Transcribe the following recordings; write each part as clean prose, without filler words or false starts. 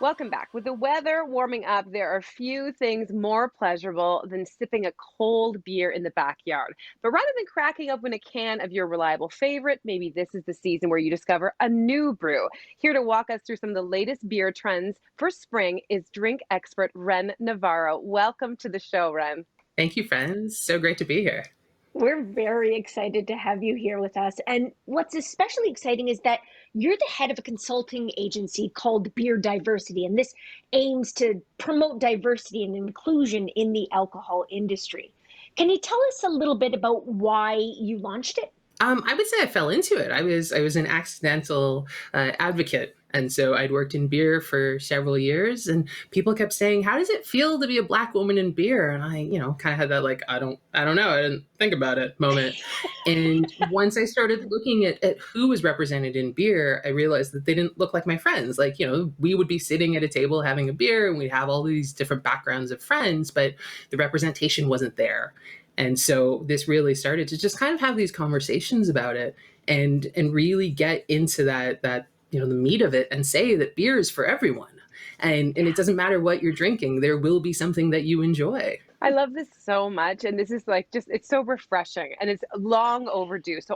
Welcome back. With the weather warming up, there are few things more pleasurable than sipping a cold beer in the backyard. But rather than cracking open a can of your reliable favorite, maybe this is the season where you discover a new brew. Here to walk us through some of the latest beer trends for spring is drink expert Ren Navarro. Welcome to the show, Ren. Thank you, friends. So great to be here. We're very excited to have you here with us. And what's especially exciting is that you're the head of a consulting agency called Beer Diversity, and this aims to promote diversity and inclusion in the alcohol industry. Can you tell us a little bit about why you launched it? I would say I fell into it. I was an accidental advocate, and so I'd worked in beer for several years, and people kept saying, "How does it feel to be a Black woman in beer?" And I, kind of had that like, I don't know, I didn't think about it moment. And once I started looking at who was represented in beer, I realized that they didn't look like my friends. Like, we would be sitting at a table having a beer, and we'd have all these different backgrounds of friends, but the representation wasn't there. And so this really started to just kind of have these conversations about it and really get into that the meat of it and say that beer is for everyone. And it doesn't matter what you're drinking, there will be something that you enjoy. I love this so much. And this is like just, it's so refreshing and it's long overdue. So,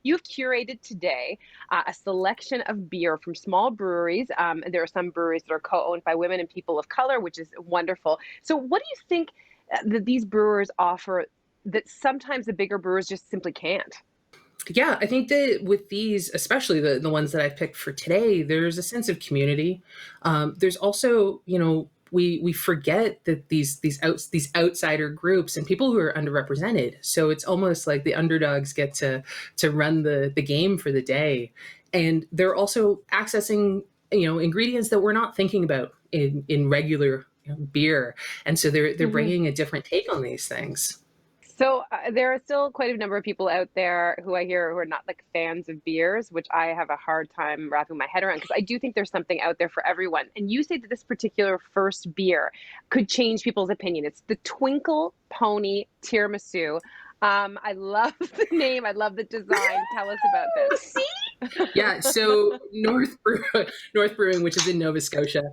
you've curated today a selection of beer from small breweries. And there are some breweries that are co owned by women and people of color, which is wonderful. So, what do you think that these brewers offer that sometimes the bigger brewers just simply can't? Yeah, I think that with these, especially the ones that I've picked for today, there's a sense of community. There's also, we forget that these outsider groups and people who are underrepresented. So it's almost like the underdogs get to run the game for the day, and they're also accessing ingredients that we're not thinking about in regular beer, and so they're Mhm. bringing a different take on these things. So there are still quite a number of people out there who I hear who are not like fans of beers, which I have a hard time wrapping my head around because I do think there's something out there for everyone. And you say that this particular first beer could change people's opinion. It's the Twinkle Pony Tiramisu. I love the name. I love the design. Tell us about Oh, this. see? Yeah, so North Brewing, which is in Nova Scotia,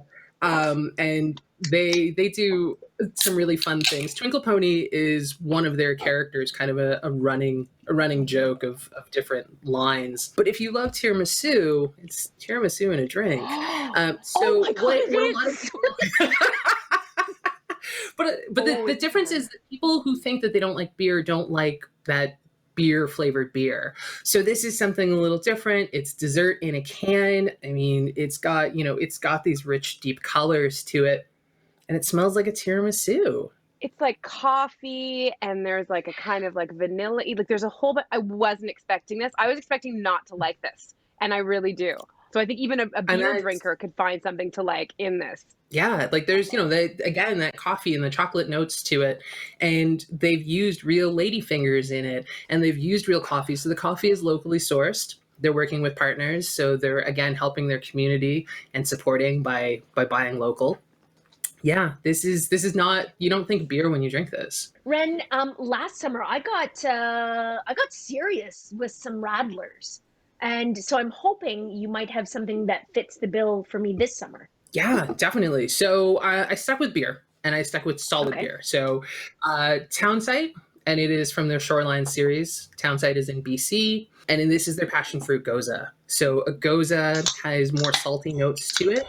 and they do some really fun things. Twinkle Pony is one of their characters, kind of a running joke of different lines. But if you love tiramisu, it's tiramisu in a drink. Oh So my God, what a it lot of is. people but Oh, the it's difference is that people who think that they don't like beer don't like that beer flavored beer. So this is something a little different. It's dessert in a can. I mean, it's got these rich, deep colors to it, and it smells like a tiramisu. It's like coffee and there's like a kind of like vanilla. Like there's a whole but I wasn't expecting this. I was expecting not to like this. And I really do. So I think even a And beer that's drinker could find something to like in this. Yeah, like there's, again, that coffee and the chocolate notes to it. And they've used real ladyfingers in it, and they've used real coffee. So the coffee is locally sourced. They're working with partners. So they're, again, helping their community and supporting by buying local. Yeah, this is not, you don't think beer when you drink this. Ren, last summer I got serious with some Radlers, and so I'm hoping you might have something that fits the bill for me this summer. Yeah, definitely. So I stuck with beer, and I stuck with solid Okay. beer. So Townsite, and it is from their Shoreline series. Townsite is in BC, and then this is their passion fruit Gose. So a Gose has more salty notes to it.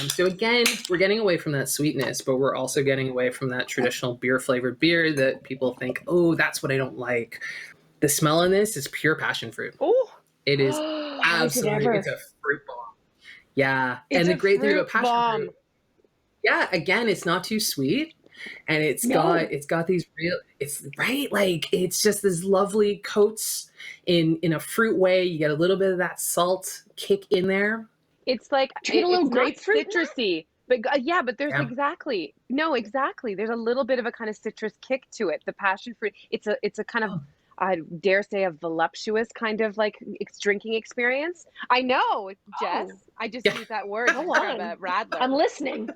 So again, we're getting away from that sweetness, but we're also getting away from that traditional beer flavored beer that people think, oh, that's what I don't like. The smell on this is pure passion fruit. Oh, It is Is it absolutely, it's ever? a fruit bomb. Yeah. it's And the a great thing fruit about passion bomb. fruit, yeah, again, it's not too sweet, and it's got No. it's got these real, it's right, like it's just this lovely coats in a fruit way. You get a little bit of that salt kick in there. It's like Do you get a it's little not grapefruit in that? citrusy, but yeah, but there's Yeah. exactly. No, exactly. There's a little bit of a kind of citrus kick to it. The passion fruit, it's a kind of Oh, I dare say a voluptuous kind of like drinking experience. I know, Jess. Oh, I just yeah. used that word to go describe a on. Radler. I'm listening.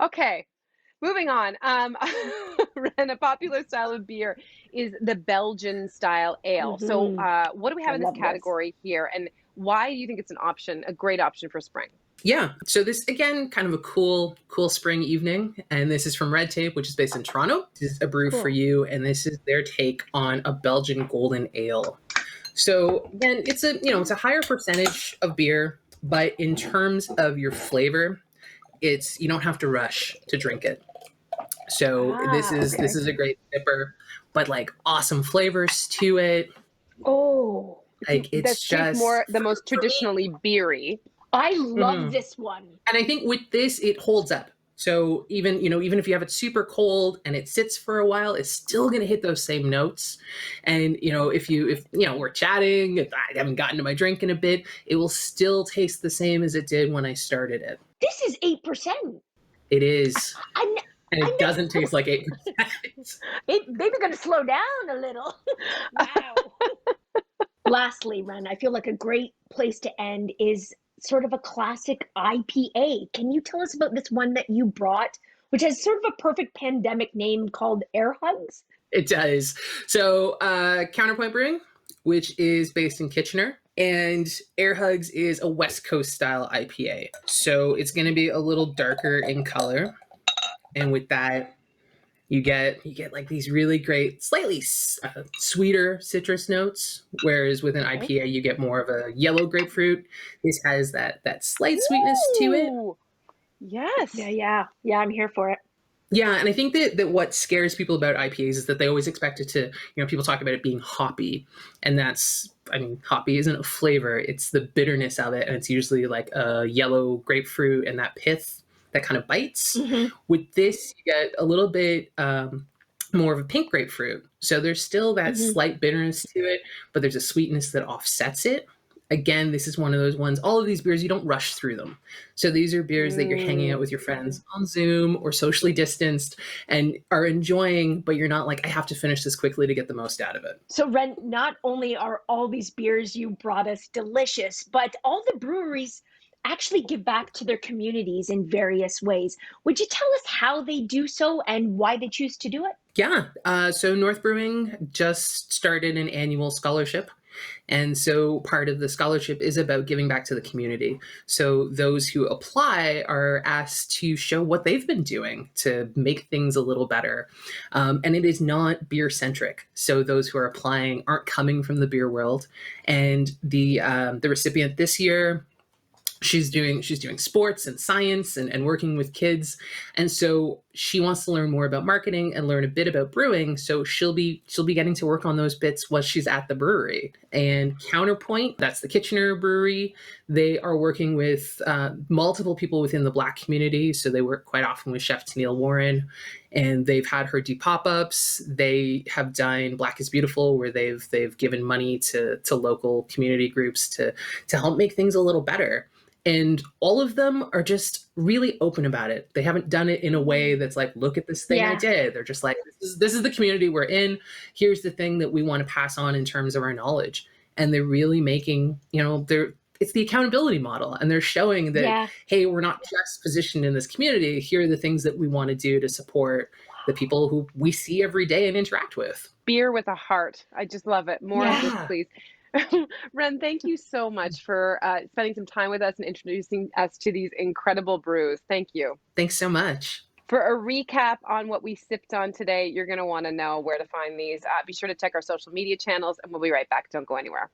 Okay, moving on. And a popular style of beer is the Belgian style ale. So, Hmm. what do we I have in this love this. category here? And Why do you think it's an option, a great option for spring? Yeah. So this, again, kind of a cool spring evening. And this is from Red Tape, which is based in Toronto. This is a brew for you. And this is their take on a Belgian golden ale. So again, it's a higher percentage of beer, but in terms of your flavor, you don't have to rush to drink it. So this is a great sipper, but like awesome flavors to it. Oh, like it's just more the most traditionally beery. I love this one. And I think with this, it holds up. So even if you have it super cold and it sits for a while, it's still going to hit those same notes. And, if we're chatting, if I haven't gotten to my drink in a bit, it will still taste the same as it did when I started it. This is 8%. It is. And it doesn't taste like 8%. Maybe going to slow down a little. Wow. Lastly, Ren, I feel like a great place to end is sort of a classic IPA. Can you tell us about this one that you brought, which has sort of a perfect pandemic name called Air Hugs? It does. So Counterpoint Brewing, which is based in Kitchener, and Air Hugs is a West Coast style IPA. So it's going to be a little darker in color. And with that, you get like these really great, slightly sweeter citrus notes, whereas with an IPA you get more of a yellow grapefruit. This has that slight sweetness to it. Yes. Yeah, I'm here for it. Yeah, and I think that what scares people about IPAs is that they always expect it to, people talk about it being hoppy, and hoppy isn't a flavor, it's the bitterness of it, and it's usually like a yellow grapefruit and that pith that kind of bites. With this, you get a little bit more of a pink grapefruit. So there's still that slight bitterness to it, but there's a sweetness that offsets it. Again, this is one of those ones, all of these beers, you don't rush through them. So these are beers that you're hanging out with your friends on Zoom or socially distanced and are enjoying, but you're not like, I have to finish this quickly to get the most out of it. So Ren, not only are all these beers you brought us delicious, but all the breweries actually give back to their communities in various ways. Would you tell us how they do so and why they choose to do it? Yeah. So North Brewing just started an annual scholarship. And so part of the scholarship is about giving back to the community. So those who apply are asked to show what they've been doing to make things a little better. And it is not beer centric. So those who are applying aren't coming from the beer world. And the recipient this year, she's doing sports and science and working with kids. And so she wants to learn more about marketing and learn a bit about brewing. So she'll be getting to work on those bits while she's at the brewery. And Counterpoint, that's the Kitchener brewery, they are working with multiple people within the Black community. So they work quite often with Chef Tennille Warren, and they've had her do pop-ups. They have done Black is Beautiful, where they've given money to local community groups to help make things a little better. And all of them are just really open about it. They haven't done it in a way that's like, look at this thing I did. They're just like, this is the community we're in. Here's the thing that we want to pass on in terms of our knowledge. And they're really making, it's the accountability model. And they're showing that, hey, we're not just positioned in this community. Here are the things that we want to do to support the people who we see every day and interact with. Beer with a heart. I just love it. More of this, please. Ren, thank you so much for spending some time with us and introducing us to these incredible brews. Thank you. Thanks so much. For a recap on what we sipped on today, you're going to want to know where to find these. Be sure to check our social media channels, and we'll be right back. Don't go anywhere.